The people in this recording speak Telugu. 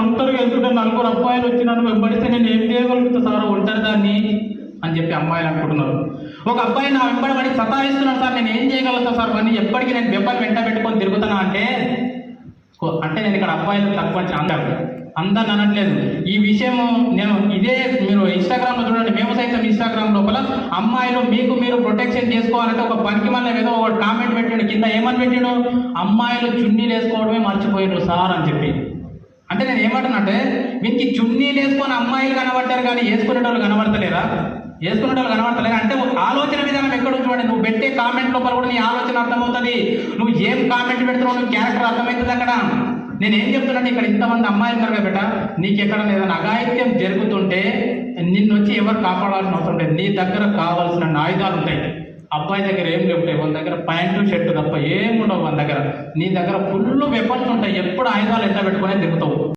ఒంటరిగా వెళ్తుంటే నలుగురు అబ్బాయిలు వచ్చి నన్ను వెంబడిస్తే నేను ఏం చేయగలుగుతా సార్ ఒంటరి దాన్ని అని చెప్పి అమ్మాయిలు అనుకుంటున్నారు. ఒక అబ్బాయి నా వెంబడి సతాయిస్తున్నాను సార్, నేను ఏం చేయగలుగుతా సార్, అని ఎప్పటికీ నేను వెంబడి వెంట పెట్టుకొని తిరుగుతున్నా అంటే నేను ఇక్కడ అబ్బాయిలు తక్కువ అంటారు. అందరిని అనట్లేదు. ఈ విషయము నేను ఇదే మీరు ఇన్స్టాగ్రామ్లో చూడండి, మేము సైతం ఇన్స్టాగ్రామ్ లోపల అమ్మాయిలు మీకు మీరు ప్రొటెక్షన్ చేసుకోవాలంటే ఒక పనికి మళ్ళీ ఏదో ఒక కామెంట్ పెట్టాడు, కింద ఏమని పెట్టాడు, అమ్మాయిలు చున్నీలు వేసుకోవడమే మర్చిపోయారు సార్ అని చెప్పి. అంటే నేను ఏమంటున్నానంటే మీకు చున్నీలు వేసుకొని అమ్మాయిలు కనబడతారు కానీ వేసుకునే వాళ్ళు కనబడతలేరా? వేసుకునే వాళ్ళు కనబడతలేరా? అంటే ఆలోచన విధానం ఎక్కడ చూడండి. నువ్వు పెట్టే కామెంట్ లోపల కూడా నీ ఆలోచన అర్థమవుతుంది. నువ్వు ఏం కామెంట్ పెడుతున్నావు, నువ్వు క్యారెక్టర్ అర్థమవుతుంది అక్కడ. నేనేం చెప్తున్నాను, ఇక్కడ ఇంతమంది అమ్మాయిలు కనుక బెట, నీకు ఎక్కడ ఏదైనా అఘాయిత్యం జరుగుతుంటే నిన్ను వచ్చి ఎవరు కాపాడాల్సిన అవసరం లేదు. నీ దగ్గర కావాల్సిన ఆయుధాలు ఉంటాయి. అబ్బాయి దగ్గర ఏం లేవుంటాయి, వాళ్ళ దగ్గర ప్యాంటు షర్టు తప్ప ఏముండవు వాళ్ళ దగ్గర. నీ దగ్గర ఫుల్ వెపన్స్ ఉంటాయి. ఎప్పుడు ఆయుధాలు ఎంత పెట్టుకునే తిరుగుతావు.